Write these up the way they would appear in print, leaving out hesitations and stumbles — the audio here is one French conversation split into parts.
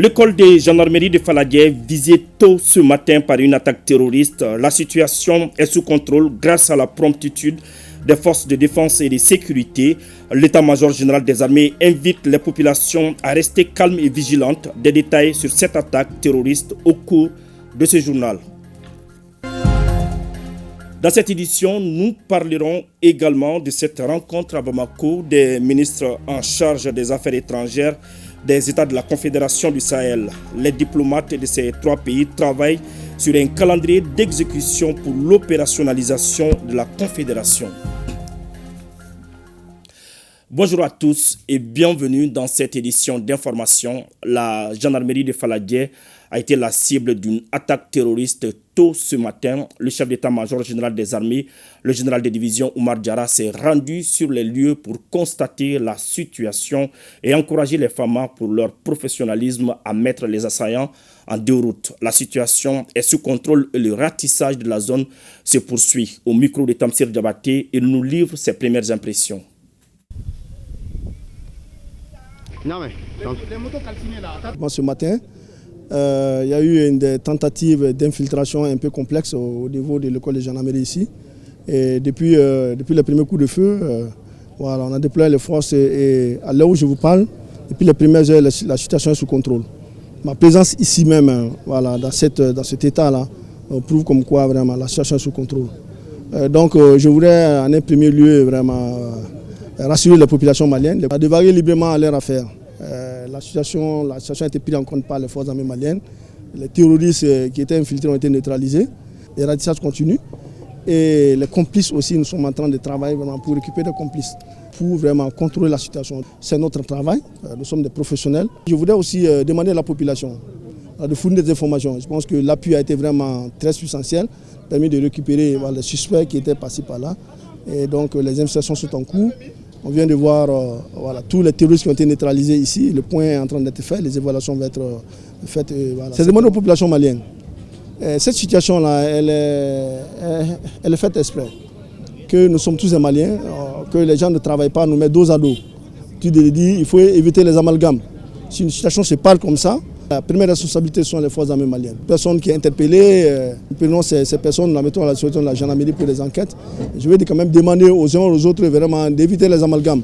L'école de gendarmerie de Faladier visée tôt ce matin par une attaque terroriste. La situation est sous contrôle grâce à la promptitude des forces de défense et de sécurité. L'état-major général des armées invite les populations à rester calmes et vigilantes. Des détails sur cette attaque terroriste au cours de ce journal. Dans cette édition, nous parlerons également de cette rencontre à Bamako des ministres en charge des affaires étrangères des États de la Confédération du Sahel. Les diplomates de ces trois pays travaillent sur un calendrier d'exécution pour l'opérationnalisation de la Confédération. Bonjour à tous et bienvenue dans cette édition d'information. La gendarmerie de Faladier a été la cible d'une attaque terroriste tôt ce matin. Le chef d'état-major général des armées, le général de division Oumar Diarra, s'est rendu sur les lieux pour constater la situation et encourager les FAMA pour leur professionnalisme à mettre les assaillants en déroute. La situation est sous contrôle et le ratissage de la zone se poursuit. Au micro de Tamsir Diabaté, il nous livre ses premières impressions. Ce matin, il y a eu des tentatives d'infiltration un peu complexes au niveau de l'école de gendarmerie ici. Et depuis le premier coup de feu, on a déployé les forces et à l'heure où je vous parle, depuis les premières heures, la situation est sous contrôle. Ma présence ici même, dans cet état-là, prouve comme quoi vraiment la situation est sous contrôle. Donc je voudrais en un premier lieu vraiment rassurer les populations maliennes, de varier librement à leur affaire. La situation a été prise en compte par les forces armées maliennes. Les terroristes qui étaient infiltrés ont été neutralisés. Les ratissages continuent. Et les complices aussi, nous sommes en train de travailler vraiment pour récupérer des complices, pour vraiment contrôler la situation. C'est notre travail, nous sommes des professionnels. Je voudrais aussi demander à la population de fournir des informations. Je pense que l'appui a été vraiment très substantiel, permis de récupérer les suspects qui étaient passés par là. Et donc les investigations sont en cours. On vient de voir tous les terroristes qui ont été neutralisés ici. Le point est en train d'être fait, les évaluations vont être faites. C'est demandé aux populations maliennes. Cette situation-là, elle est faite exprès. Que nous sommes tous des Maliens, que les gens ne travaillent pas, nous mettent dos à dos. Tu dis, il faut éviter les amalgames. Si une situation se parle comme ça, la première responsabilité sont les forces armées maliennes. Personne qui est interpellée, nous prenons ces personnes, la mettons à la situation de la gendarmerie pour les enquêtes. Je vais quand même demander aux uns et aux autres vraiment d'éviter les amalgames.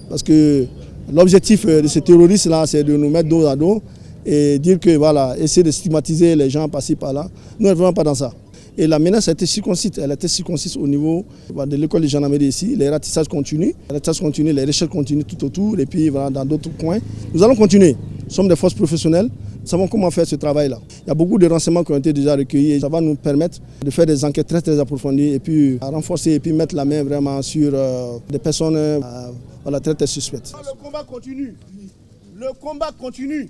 Parce que l'objectif de ces terroristes-là, c'est de nous mettre dos à dos et dire que essayer de stigmatiser les gens passés par là. Nous ne sommes vraiment pas dans ça. Et la menace a été circonscrite. Elle a été circonscrite au niveau de l'école de gendarmerie ici. Les ratissages continuent. Les recherches continuent tout autour et puis dans d'autres coins. Nous allons continuer. Nous sommes des forces professionnelles. Nous savons comment faire ce travail-là. Il y a beaucoup de renseignements qui ont été déjà recueillis. Ça va nous permettre de faire des enquêtes très approfondies et puis renforcer et puis mettre la main vraiment sur des personnes très suspectes. Le combat continue. Le combat continue.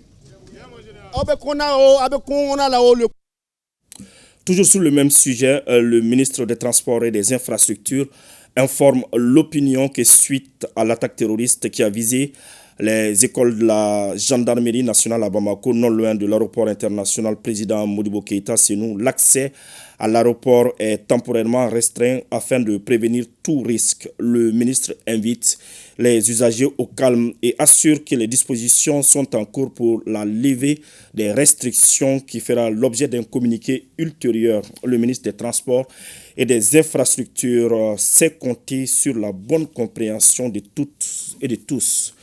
Toujours sur le même sujet, le ministre des Transports et des Infrastructures informe l'opinion que suite à l'attaque terroriste qui a visé les écoles de la gendarmerie nationale à Bamako, non loin de l'aéroport international président Modibo Keïta Sénou, l'accès à l'aéroport est temporairement restreint afin de prévenir tout risque. Le ministre invite les usagers au calme et assure que les dispositions sont en cours pour la levée des restrictions qui fera l'objet d'un communiqué ultérieur. Le ministre des Transports et des Infrastructures sait compter sur la bonne compréhension de toutes et de tous.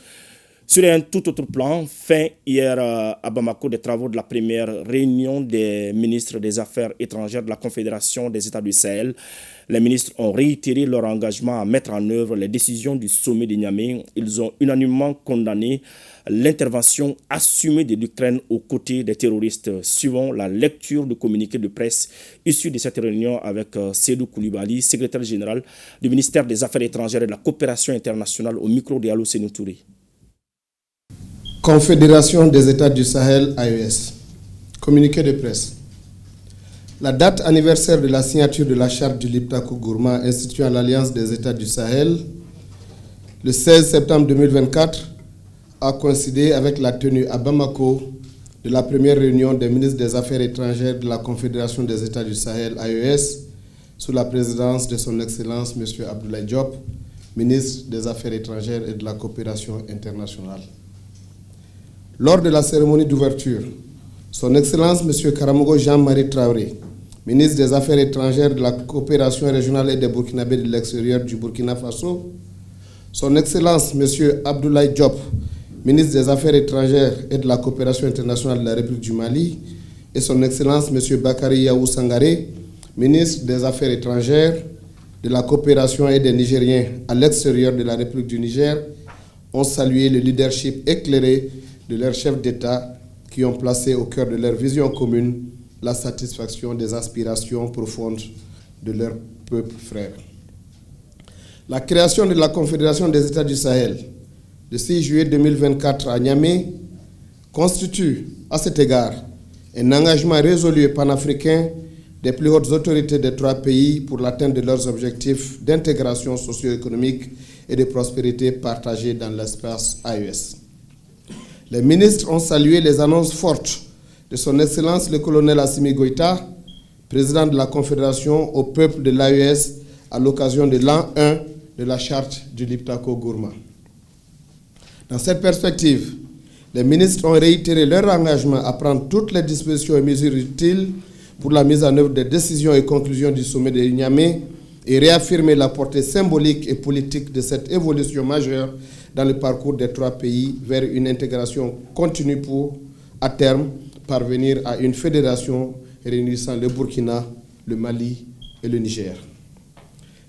Sur un tout autre plan, fin hier à Bamako des travaux de la première réunion des ministres des Affaires étrangères de la Confédération des États du Sahel. Les ministres ont réitéré leur engagement à mettre en œuvre les décisions du sommet de Niamey. Ils ont unanimement condamné l'intervention assumée de l'Ukraine aux côtés des terroristes. Suivant la lecture du communiqué de presse issu de cette réunion avec Seydou Koulibaly, secrétaire général du ministère des Affaires étrangères et de la Coopération internationale au micro de Alou Sénou Touré. Confédération des États du Sahel, AES. Communiqué de presse. La date anniversaire de la signature de la charte du Liptako Gourma instituant l'Alliance des États du Sahel, le 16 septembre 2024, a coïncidé avec la tenue à Bamako de la première réunion des ministres des Affaires étrangères de la Confédération des États du Sahel, AES, sous la présidence de son Excellence M. Abdoulaye Diop, ministre des Affaires étrangères et de la Coopération internationale. Lors de la cérémonie d'ouverture, Son Excellence M. Karamogo Jean-Marie Traoré, ministre des Affaires étrangères, de la coopération régionale et des Burkinabés de l'extérieur du Burkina Faso, Son Excellence M. Abdoulaye Diop, ministre des Affaires étrangères et de la coopération internationale de la République du Mali, et Son Excellence M. Bakary Yahou Sangaré, ministre des Affaires étrangères, de la coopération et des Nigériens à l'extérieur de la République du Niger, ont salué le leadership éclairé de leurs chefs d'État qui ont placé au cœur de leur vision commune la satisfaction des aspirations profondes de leur peuple frère. La création de la Confédération des États du Sahel, le 6 juillet 2024 à Niamey, constitue à cet égard un engagement résolu et panafricain des plus hautes autorités des trois pays pour l'atteinte de leurs objectifs d'intégration socio-économique et de prospérité partagée dans l'espace AES. Les ministres ont salué les annonces fortes de Son Excellence le colonel Assimi Goïta, président de la Confédération au peuple de l'AES à l'occasion de l'an 1 de la charte du Liptako Gourma. Dans cette perspective, les ministres ont réitéré leur engagement à prendre toutes les dispositions et mesures utiles pour la mise en œuvre des décisions et conclusions du sommet de Niamey et réaffirmer la portée symbolique et politique de cette évolution majeure dans le parcours des trois pays vers une intégration continue pour, à terme, parvenir à une fédération réunissant le Burkina, le Mali et le Niger.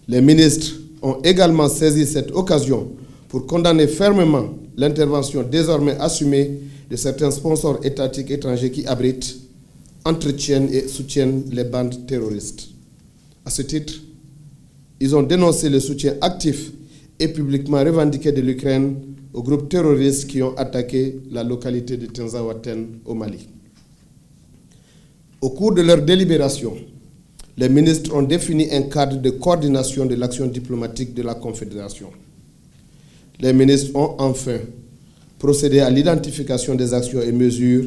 Les ministres ont également saisi cette occasion pour condamner fermement l'intervention désormais assumée de certains sponsors étatiques étrangers qui abritent, entretiennent et soutiennent les bandes terroristes. À ce titre, ils ont dénoncé le soutien actif et publiquement revendiqué de l'Ukraine aux groupes terroristes qui ont attaqué la localité de Tinzaouaten au Mali. Au cours de leur délibération, les ministres ont défini un cadre de coordination de l'action diplomatique de la Confédération. Les ministres ont enfin procédé à l'identification des actions et mesures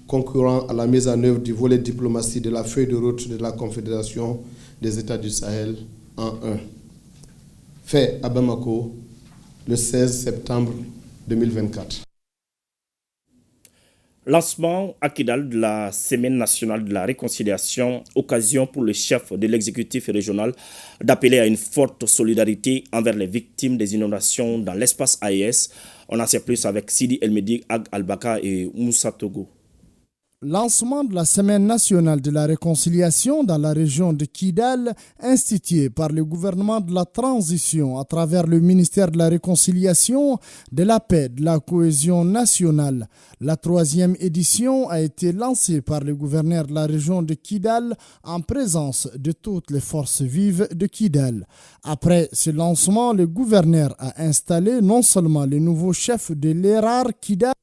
concourant à la mise en œuvre du volet diplomatie de la feuille de route de la Confédération des États du Sahel en 1. Fait à Bamako le 16 septembre 2024. Lancement à Kidal de la Semaine nationale de la réconciliation, occasion pour le chef de l'exécutif régional d'appeler à une forte solidarité envers les victimes des inondations dans l'espace AES. On en sait plus avec Sidi Elmedi, Ag Albaka et Moussa Togo. Lancement de la Semaine nationale de la réconciliation dans la région de Kidal, instituée par le gouvernement de la transition à travers le ministère de la réconciliation, de la paix, de la cohésion nationale. La 3e édition a été lancée par le gouverneur de la région de Kidal en présence de toutes les forces vives de Kidal. Après ce lancement, le gouverneur a installé non seulement le nouveau chef de l'ERAR Kidal,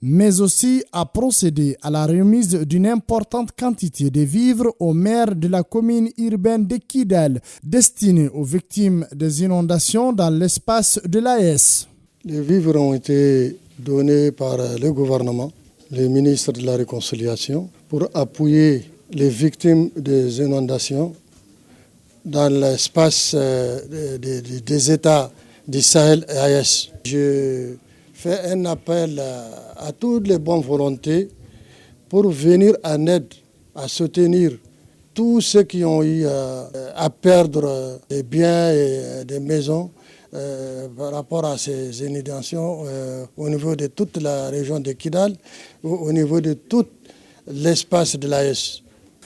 mais aussi a procédé à la remise d'une importante quantité de vivres aux maires de la commune urbaine de Kidal, destinés aux victimes des inondations dans l'espace de l'AES. Les vivres ont été donnés par le gouvernement, le ministre de la Réconciliation, pour appuyer les victimes des inondations dans l'espace des États du Sahel et AES. Je fais un appel à toutes les bonnes volontés pour venir en aide, à soutenir tous ceux qui ont eu à perdre des biens et des maisons par rapport à ces inondations au niveau de toute la région de Kidal, au niveau de tout l'espace de l'AES.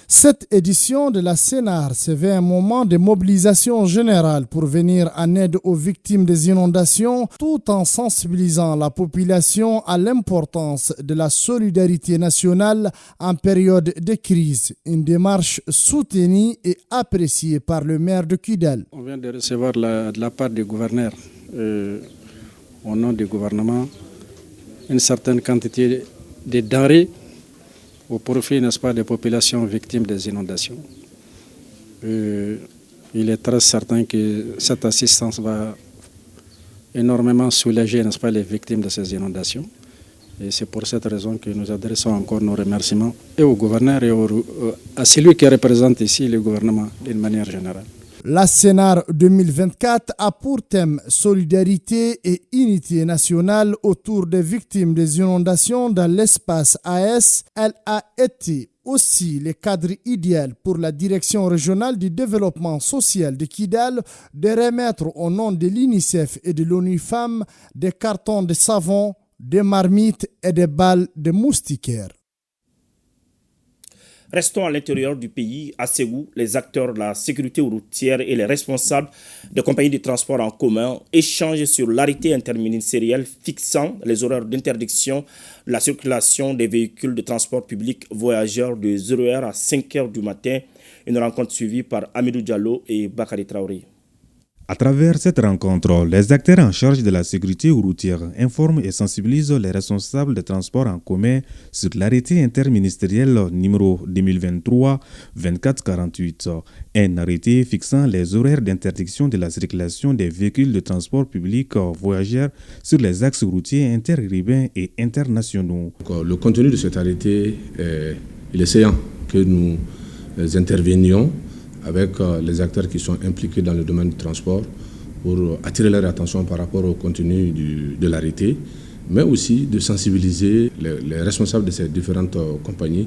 Cette édition de la CENAR se veut un moment de mobilisation générale pour venir en aide aux victimes des inondations, tout en sensibilisant la population à l'importance de la solidarité nationale en période de crise. Une démarche soutenue et appréciée par le maire de Kidal. On vient de recevoir de la part du gouverneur, au nom du gouvernement, une certaine quantité de denrées au profit, n'est-ce pas, des populations victimes des inondations. Il est très certain que cette assistance va énormément soulager, n'est-ce pas, les victimes de ces inondations. Et c'est pour cette raison que nous adressons encore nos remerciements et au gouverneur et à celui qui représente ici le gouvernement d'une manière générale. La Sénar 2024 a pour thème solidarité et unité nationale autour des victimes des inondations dans l'espace AS. Elle a été aussi le cadre idéal pour la direction régionale du développement social de Kidal de remettre au nom de l'UNICEF et de l'ONU Femmes des cartons de savon, des marmites et des balles de moustiquaires. Restons à l'intérieur du pays. À Ségou, les acteurs de la sécurité routière et les responsables des compagnies de transport en commun échangent sur l'arrêté interministériel fixant les horaires d'interdiction de la circulation des véhicules de transport public voyageurs de 0h à 5h du matin. Une rencontre suivie par Amidou Diallo et Bakary Traoré. À travers cette rencontre, les acteurs en charge de la sécurité routière informent et sensibilisent les responsables des transports en commun sur l'arrêté interministériel numéro 2023-2448, un arrêté fixant les horaires d'interdiction de la circulation des véhicules de transport public voyageurs sur les axes routiers interurbains et internationaux. Le contenu de cet arrêté il est séant que nous intervenions avec les acteurs qui sont impliqués dans le domaine du transport pour attirer leur attention par rapport au contenu de l'arrêté, mais aussi de sensibiliser les responsables de ces différentes compagnies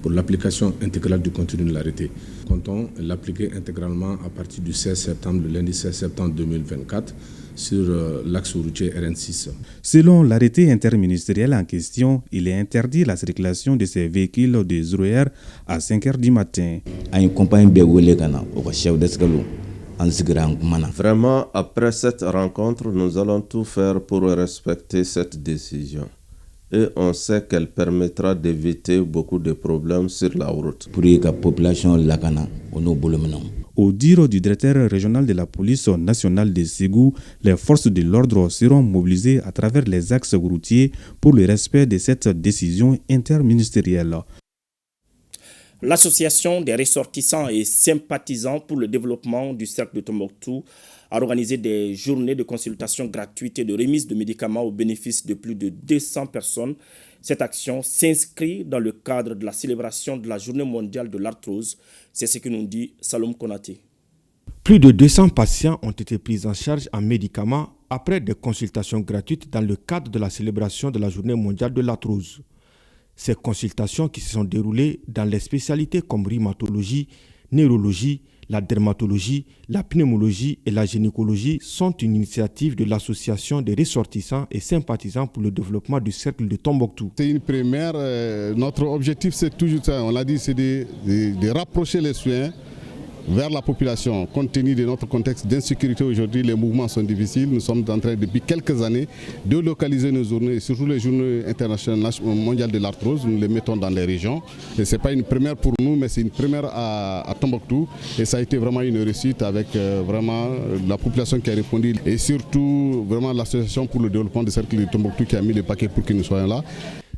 pour l'application intégrale du contenu de l'arrêté. Comptons l'appliquer intégralement à partir du 16 septembre, le lundi 16 septembre 2024, sur l'axe routier RN6. Selon l'arrêté interministériel en question, il est interdit la circulation de ces véhicules de 0h à 5h du matin. Vraiment, après cette rencontre, nous allons tout faire pour respecter cette décision. Et on sait qu'elle permettra d'éviter beaucoup de problèmes sur la route. Au dire du directeur régional de la police nationale de Ségou, les forces de l'ordre seront mobilisées à travers les axes routiers pour le respect de cette décision interministérielle. L'association des ressortissants et sympathisants pour le développement du cercle de Tombouctou a organisé des journées de consultation gratuite et de remise de médicaments au bénéfice de plus de 200 personnes. Cette action s'inscrit dans le cadre de la célébration de la Journée mondiale de l'arthrose. C'est ce que nous dit Salom Konaté. Plus de 200 patients ont été pris en charge en médicaments après des consultations gratuites dans le cadre de la célébration de la Journée mondiale de l'arthrose. Ces consultations qui se sont déroulées dans les spécialités comme rhumatologie, neurologie, la dermatologie, la pneumologie et la gynécologie sont une initiative de l'association des ressortissants et sympathisants pour le développement du cercle de Tombouctou. C'est une première. Notre objectif, c'est toujours ça. On l'a dit, c'est de rapprocher les soins vers la population. Compte tenu de notre contexte d'insécurité aujourd'hui, les mouvements sont difficiles. Nous sommes en train depuis quelques années de localiser nos journées, surtout les journées internationales mondiales de l'arthrose. Nous les mettons dans les régions. Et ce n'est pas une première pour nous, mais c'est une première à Tombouctou. Et ça a été vraiment une réussite avec vraiment la population qui a répondu. Et surtout vraiment l'association pour le développement du cercle de Tombouctou qui a mis le paquet pour que nous soyons là.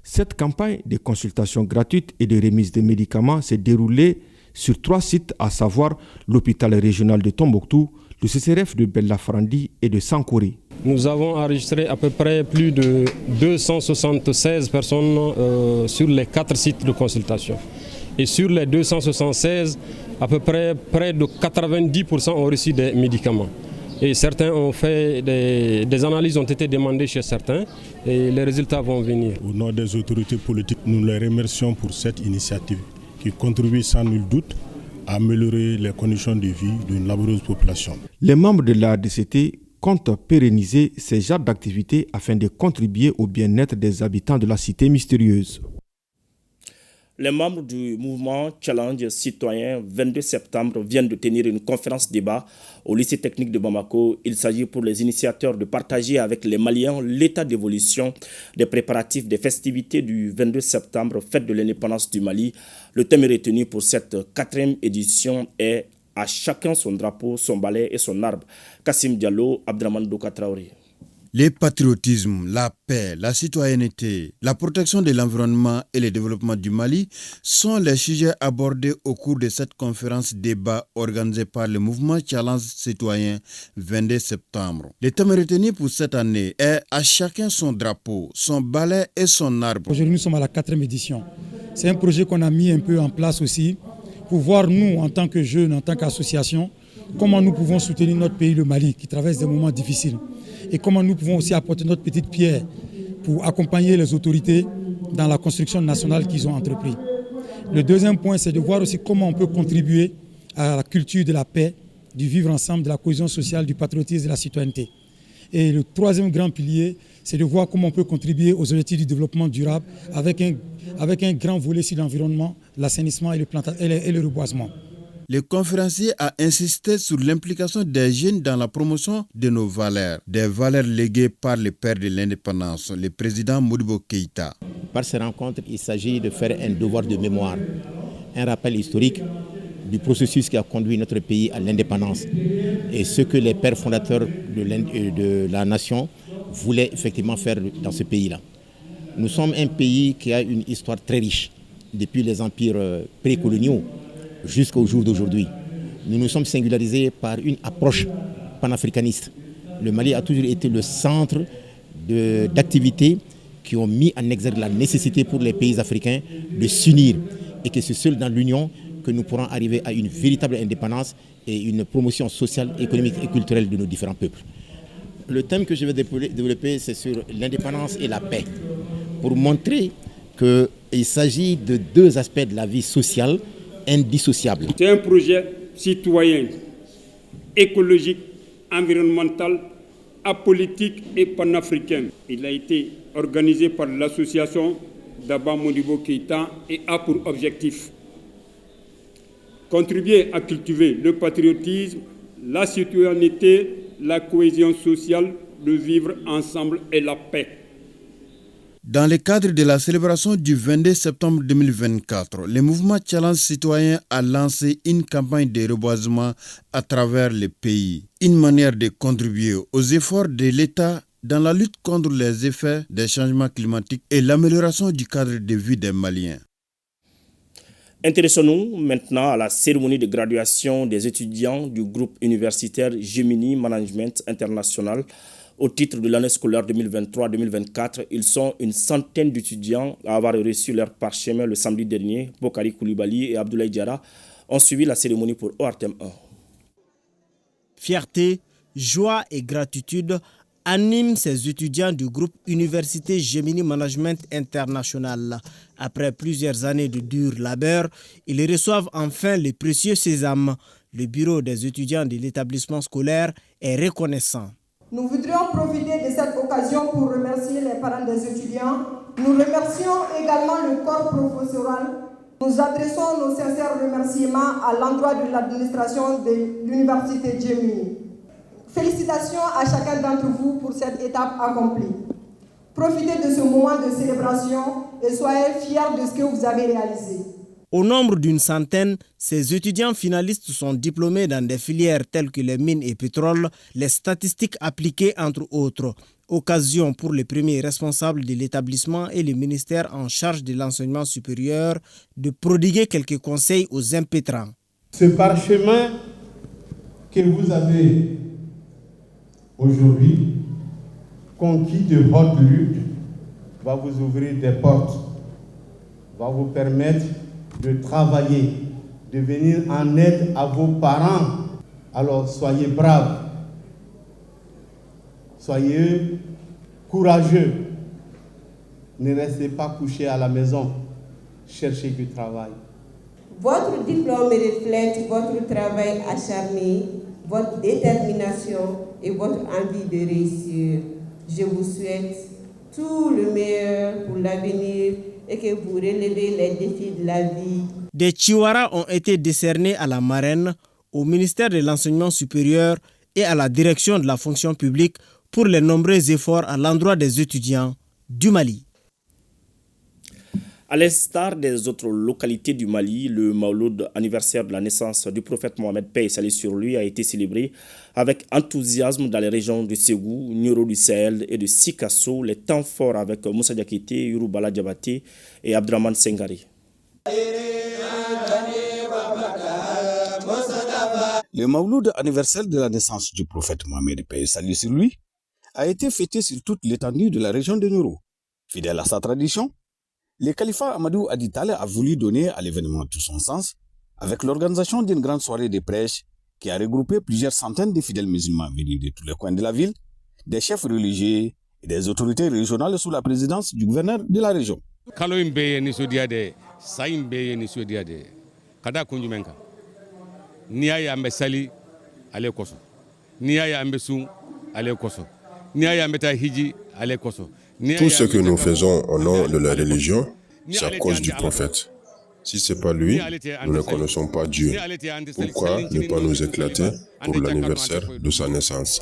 Cette campagne de consultation gratuite et de remise de médicaments s'est déroulée sur 3 sites, à savoir l'hôpital régional de Tombouctou, le CCRF de Bellafrandi et de Sankouré. Nous avons enregistré à peu près plus de 276 personnes sur les 4 sites de consultation. Et sur les 276, à peu près de 90% ont reçu des médicaments. Et certains ont fait des analyses ont été demandées chez certains et les résultats vont venir. Au nom des autorités politiques, nous les remercions pour cette initiative qui contribue sans nul doute à améliorer les conditions de vie d'une laboureuse population. Les membres de la DCT comptent pérenniser ces genres d'activités afin de contribuer au bien-être des habitants de la cité mystérieuse. Les membres du mouvement Challenge Citoyen 22 septembre viennent de tenir une conférence débat au lycée technique de Bamako. Il s'agit pour les initiateurs de partager avec les Maliens l'état d'évolution des préparatifs des festivités du 22 septembre, fête de l'indépendance du Mali. Le thème retenu pour cette 4e édition est « À chacun son drapeau, son balai et son arbre ». Kassim Diallo, Abdraman Doka Traoré. Le patriotisme, la paix, la citoyenneté, la protection de l'environnement et le développement du Mali sont les sujets abordés au cours de cette conférence débat organisée par le mouvement Challenge Citoyen 22 septembre. Le thème retenu pour cette année est « À chacun son drapeau, son balai et son arbre ». Aujourd'hui, nous sommes à la 4e édition. C'est un projet qu'on a mis un peu en place aussi pour voir nous, en tant que jeunes, en tant qu'association, comment nous pouvons soutenir notre pays, le Mali, qui traverse des moments difficiles. Et comment nous pouvons aussi apporter notre petite pierre pour accompagner les autorités dans la construction nationale qu'ils ont entrepris. Le deuxième point, c'est de voir aussi comment on peut contribuer à la culture de la paix, du vivre ensemble, de la cohésion sociale, du patriotisme et de la citoyenneté. Et le troisième grand pilier, c'est de voir comment on peut contribuer aux objectifs du développement durable avec un grand volet sur l'environnement, l'assainissement et le reboisement. Le conférencier a insisté sur l'implication des jeunes dans la promotion de nos valeurs, des valeurs léguées par le père de l'indépendance, le président Modibo Keïta. Par ces rencontres, il s'agit de faire un devoir de mémoire, un rappel historique du processus qui a conduit notre pays à l'indépendance et ce que les pères fondateurs de la nation voulaient effectivement faire dans ce pays-là. Nous sommes un pays qui a une histoire très riche, depuis les empires précoloniaux jusqu'au jour d'aujourd'hui. Nous nous sommes singularisés par une approche panafricaniste. Le Mali a toujours été le centre d'activités qui ont mis en exergue la nécessité pour les pays africains de s'unir et que c'est seul dans l'union que nous pourrons arriver à une véritable indépendance et une promotion sociale, économique et culturelle de nos différents peuples. Le thème que je vais développer, c'est sur l'indépendance et la paix, pour montrer qu'il s'agit de deux aspects de la vie sociale indissociables. C'est un projet citoyen, écologique, environnemental, apolitique et panafricain. Il a été organisé par l'association Daba Modibo Keïta et a pour objectif contribuer à cultiver le patriotisme, la citoyenneté, la cohésion sociale, le vivre ensemble et la paix. Dans le cadre de la célébration du 22 septembre 2024, le mouvement Challenge Citoyen a lancé une campagne de reboisement à travers le pays. Une manière de contribuer aux efforts de l'État dans la lutte contre les effets des changements climatiques et l'amélioration du cadre de vie des Maliens. Intéressons-nous maintenant à la cérémonie de graduation des étudiants du groupe universitaire Gemini Management International. Au titre de l'année scolaire 2023-2024, ils sont une centaine d'étudiants à avoir reçu leur parchemin le samedi dernier. Bokari Koulibaly et Abdoulaye Diarra ont suivi la cérémonie pour ORTM 1. Fierté, joie et gratitude animent ces étudiants du groupe Université Gemini Management International. Après plusieurs années de dur labeur, ils reçoivent enfin le précieux sésame. Le bureau des étudiants de l'établissement scolaire est reconnaissant. Nous voudrions profiter de cette occasion pour remercier les parents des étudiants. Nous remercions également le corps professoral. Nous adressons nos sincères remerciements à l'endroit de l'administration de l'Université Gemini. Félicitations à chacun d'entre vous pour cette étape accomplie. Profitez de ce moment de célébration et soyez fiers de ce que vous avez réalisé. Au nombre d'une centaine, ces étudiants finalistes sont diplômés dans des filières telles que les mines et pétrole, les statistiques appliquées entre autres. Occasion pour les premiers responsables de l'établissement et le ministère en charge de l'enseignement supérieur de prodiguer quelques conseils aux impétrants. Ce parchemin que vous avez aujourd'hui, conquis de votre lutte, va vous ouvrir des portes, va vous permettre de travailler, de venir en aide à vos parents. Alors soyez braves, soyez courageux, ne restez pas couchés à la maison, cherchez du travail. Votre diplôme reflète votre travail acharné, votre détermination et votre envie de réussir. Je vous souhaite tout le meilleur pour l'avenir et que vous relevez les défis de la vie. Des chihuahuas ont été décernés à la marraine, au ministère de l'Enseignement supérieur et à la direction de la fonction publique pour les nombreux efforts à l'endroit des étudiants du Mali. À l'instar des autres localités du Mali, le Mawlud, anniversaire de la naissance du prophète Mohamed, paix et salut sur lui, a été célébré avec enthousiasme dans les régions de Ségou, Nioro du Sahel et de Sikasso, les temps forts avec Moussa Diakité, Yourubala Diabaté et Abdraman Sengari. Le Mawlud, anniversaire de la naissance du prophète Mohamed, paix et salut sur lui, a été fêté sur toute l'étendue de la région de Nioro. Fidèle à sa tradition, le califat Amadou Aditale a voulu donner à l'événement tout son sens avec l'organisation d'une grande soirée de prêche qui a regroupé plusieurs centaines de fidèles musulmans venus de tous les coins de la ville, des chefs religieux et des autorités régionales sous la présidence du gouverneur de la région. Tout ce que nous faisons au nom de la religion, c'est à cause du prophète. Si ce n'est pas lui, nous ne connaissons pas Dieu. Pourquoi ne pas nous éclater pour l'anniversaire de sa naissance?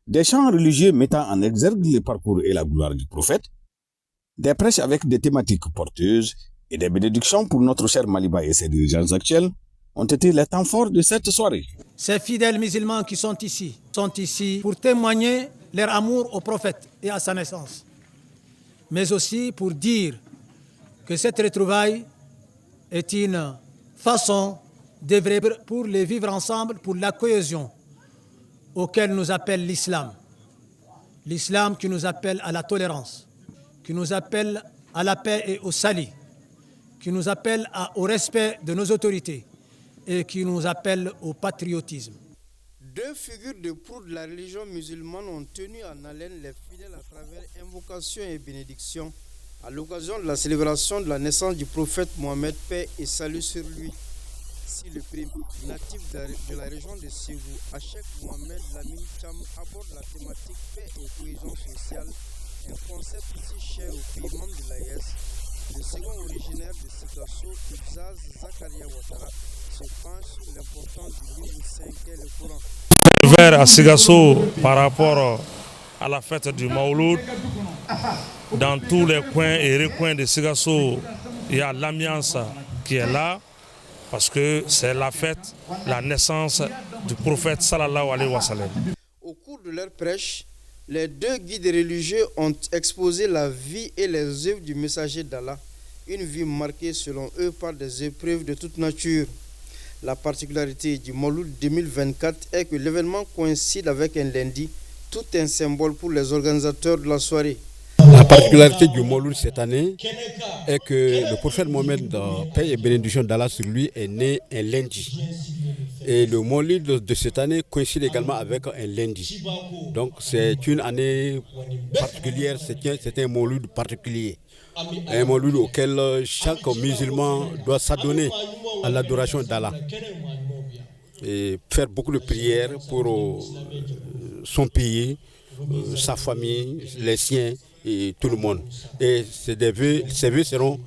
Des chants religieux mettant en exergue le parcours et la gloire du prophète, des prêches avec des thématiques porteuses et des bénédictions pour notre cher Maliba et ses dirigeants actuels ont été les temps forts de cette soirée. Ces fidèles musulmans qui sont ici pour témoigner leur amour au prophète et à sa naissance, mais aussi pour dire que cette retrouvaille est une façon d'œuvrer pour les vivre ensemble, pour la cohésion auquel nous appelle l'islam. L'islam qui nous appelle à la tolérance, qui nous appelle à la paix et au salut, qui nous appelle au respect de nos autorités et qui nous appelle au patriotisme. Deux figures de proue de la religion musulmane ont tenu en haleine les fidèles à travers invocations et bénédictions à l'occasion de la célébration de la naissance du prophète Mohammed, paix et salut sur lui. Si le prime natif de la région de Ségou, Achek Mohamed Lamine Cham, aborde la thématique paix et cohésion sociale, un concept si cher aux pays membres de l'AES, le second originaire de Sigasso, Ibzaz Zakaria Ouattara, se penche sur l'importance du livre 5 et le Coran. Vers à Sigasso par rapport à la fête du Mauloud, dans tous les coins et recoins de Sigasso, il y a l'ambiance qui est là, parce que c'est la fête, la naissance du prophète sallallahu alayhi wa sallam. Au cours de leur prêche, les deux guides religieux ont exposé la vie et les œuvres du messager d'Allah, une vie marquée selon eux par des épreuves de toute nature. La particularité du Mauloud 2024 est que l'événement coïncide avec un lundi, tout un symbole pour les organisateurs de la soirée. La particularité du Mauloud cette année est que le prophète Mohammed, paix et bénédiction d'Allah sur lui, est né un lundi. Et le Mauloud de cette année coïncide également avec un lundi. Donc c'est une année particulière, c'est un Mauloud particulier. Un Mauloud auquel chaque musulman doit s'adonner à l'adoration d'Allah et faire beaucoup de prières pour son pays, sa famille, les siens et tout le monde. Et ces vœux seront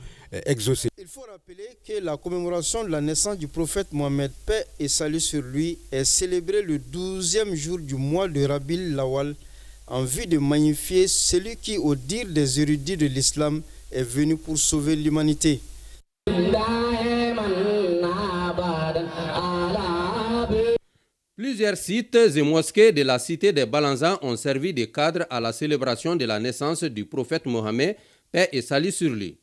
exaucés. Il faut rappeler que la commémoration de la naissance du prophète Mohammed, paix et salut sur lui, est célébrée le 12e jour du mois de Rabiul Awwal en vue de magnifier celui qui, au dire des érudits de l'islam, est venu pour sauver l'humanité. Plusieurs sites et mosquées de la cité des Balanzans ont servi de cadre à la célébration de la naissance du prophète Mohammed, paix et salut sur lui.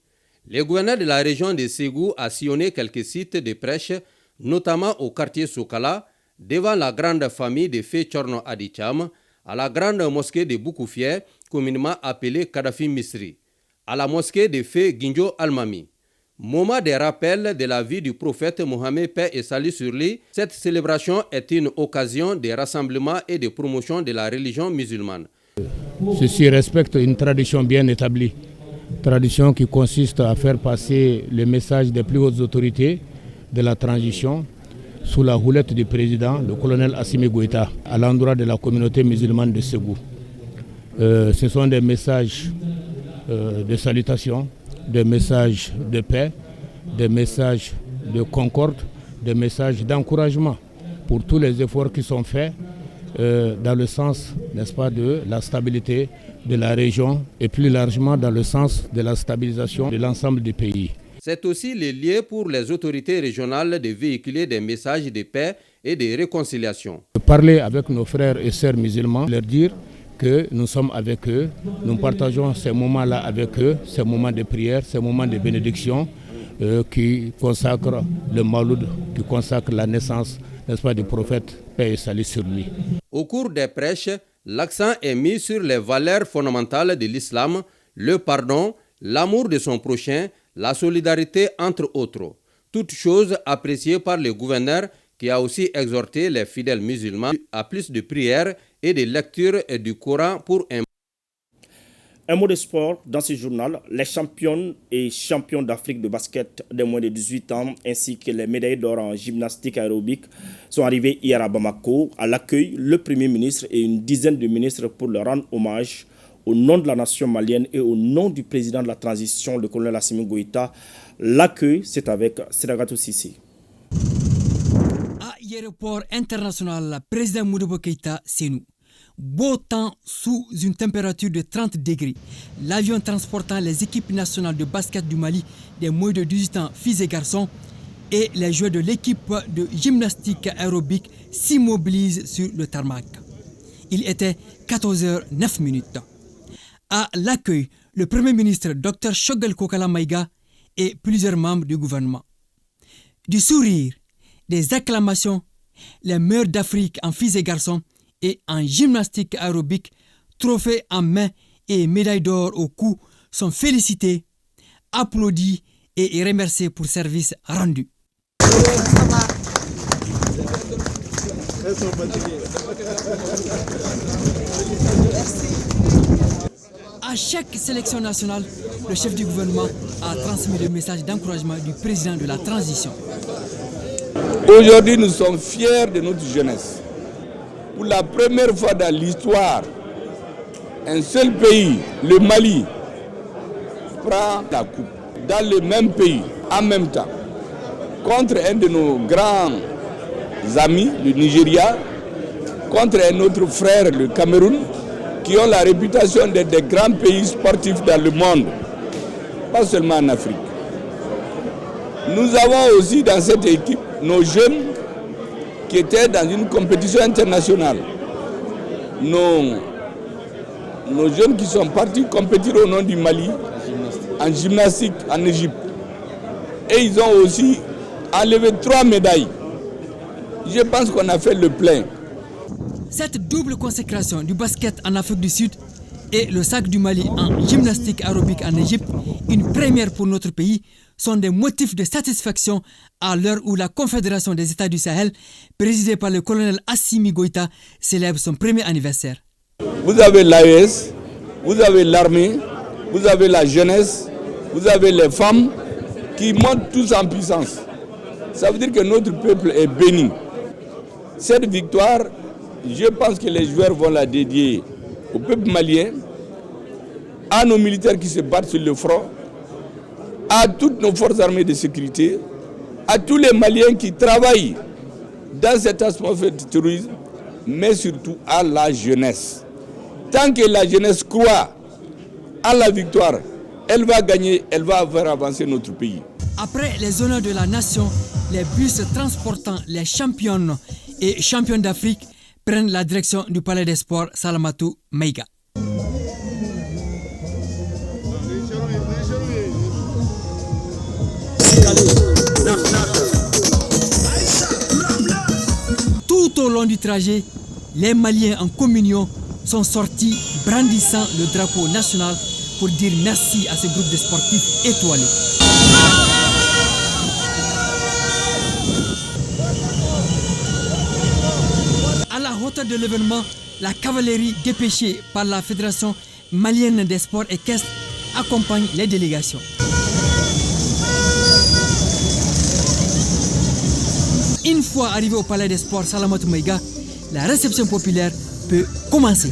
Le gouverneur de la région de Ségou a sillonné quelques sites de prêche, notamment au quartier Sokala, devant la grande famille de Fé Tchorno Adicham, à la grande mosquée de Boukoufié, communément appelée Kadhafi Misri, à la mosquée de Fé Ginjo Almami. Moment de rappel de la vie du prophète Mohammed, paix et salut sur lui, cette célébration est une occasion de rassemblement et de promotion de la religion musulmane. Ceci respecte une tradition bien établie, tradition qui consiste à faire passer le message des plus hautes autorités de la transition sous la houlette du président, le colonel Assimi Goïta, à l'endroit de la communauté musulmane de Ségou. Ce sont des messages de salutation, des messages de paix, des messages de concorde, des messages d'encouragement pour tous les efforts qui sont faits dans le sens, n'est-ce pas, de la stabilité de la région et plus largement dans le sens de la stabilisation de l'ensemble du pays. C'est aussi le lieu pour les autorités régionales de véhiculer des messages de paix et de réconciliation. Parler avec nos frères et sœurs musulmans, leur dire que nous sommes avec eux, nous partageons ces moments-là avec eux, ces moments de prière, ces moments de bénédiction qui consacrent le Mauloud, qui consacrent la naissance, n'est-ce pas, du prophète, paix et salut sur lui. Au cours des prêches, l'accent est mis sur les valeurs fondamentales de l'islam, le pardon, l'amour de son prochain, la solidarité entre autres. Toute chose appréciée par le gouverneur qui a aussi exhorté les fidèles musulmans à plus de prières et de lecture du Coran pour Un mot de sport dans ce journal, les championnes et champions d'Afrique de basket de moins de 18 ans ainsi que les médailles d'or en gymnastique aérobique sont arrivés hier à Bamako. À l'accueil, le Premier ministre et une dizaine de ministres pour leur rendre hommage au nom de la nation malienne et au nom du président de la transition, le colonel Assimi Goïta. L'accueil, c'est avec Sedagatou Sissi. À l'aéroport international, président Modibo Keïta, c'est nous. Beau temps sous une température de 30 degrés. L'avion transportant les équipes nationales de basket du Mali des moins de 18 ans, filles et garçons, et les joueurs de l'équipe de gymnastique aérobique s'immobilisent sur le tarmac. Il était 14h09. À l'accueil, le Premier ministre Dr Choguel Kokala Maïga et plusieurs membres du gouvernement. Du sourire, des acclamations, les meilleurs d'Afrique en filles et garçons et en gymnastique aérobique, trophées en main et médailles d'or au cou sont félicités, applaudis et remerciés pour service rendu. À chaque sélection nationale, le chef du gouvernement a transmis le message d'encouragement du président de la transition. Aujourd'hui, nous sommes fiers de notre jeunesse. Pour la première fois dans l'histoire, un seul pays, le Mali, prend la coupe dans le même pays, en même temps, contre un de nos grands amis, le Nigeria, contre un autre frère, le Cameroun, qui ont la réputation d'être des grands pays sportifs dans le monde, pas seulement en Afrique. Nous avons aussi dans cette équipe nos jeunes qui étaient dans une compétition internationale. Nos jeunes qui sont partis compétir au nom du Mali en gymnastique en Égypte. Et ils ont aussi enlevé 3 médailles. Je pense qu'on a fait le plein. Cette double consécration du basket en Afrique du Sud et le sac du Mali en gymnastique aérobique en Égypte, une première pour notre pays, sont des motifs de satisfaction à l'heure où la Confédération des États du Sahel, présidée par le colonel Assimi Goïta, célèbre son premier anniversaire. Vous avez l'AES, vous avez l'armée, vous avez la jeunesse, vous avez les femmes qui montent tous en puissance. Ça veut dire que notre peuple est béni. Cette victoire, je pense que les joueurs vont la dédier au peuple malien, à nos militaires qui se battent sur le front, à toutes nos forces armées de sécurité, à tous les Maliens qui travaillent dans cette atmosphère de terrorisme, mais surtout à la jeunesse. Tant que la jeunesse croit à la victoire, elle va gagner, elle va faire avancer notre pays. Après les honneurs de la nation, les bus transportant les championnes et champions d'Afrique prennent la direction du Palais des Sports Salamatou Maïga. Tout au long du trajet, les Maliens en communion sont sortis brandissant le drapeau national pour dire merci à ce groupe de sportifs étoilés. À la hauteur de l'événement, la cavalerie dépêchée par la Fédération malienne des sports équestres accompagne les délégations. Une fois arrivé au Palais des Sports Salamatou Maïga, la réception populaire peut commencer.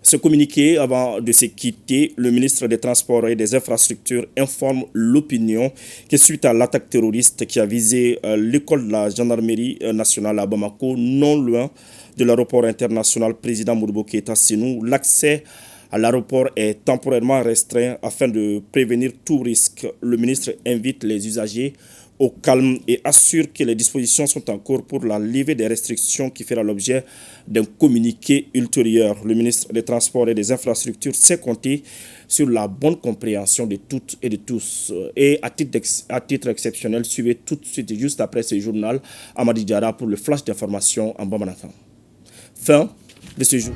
Ce communiqué, avant de se quitter, le ministre des Transports et des Infrastructures informe l'opinion que suite à l'attaque terroriste qui a visé l'école de la gendarmerie nationale à Bamako, non loin de l'aéroport international président Modibo Keïta Sénou, l'accès à l'aéroport est temporairement restreint afin de prévenir tout risque. Le ministre invite les usagers au calme et assure que les dispositions sont en cours pour la levée des restrictions qui fera l'objet d'un communiqué ultérieur. Le ministre des Transports et des Infrastructures sait compter sur la bonne compréhension de toutes et de tous. Et à titre exceptionnel, suivez tout de suite, juste après ce journal, Amadi Diarra pour le flash d'information en Bamanakan. Fin de ce jour.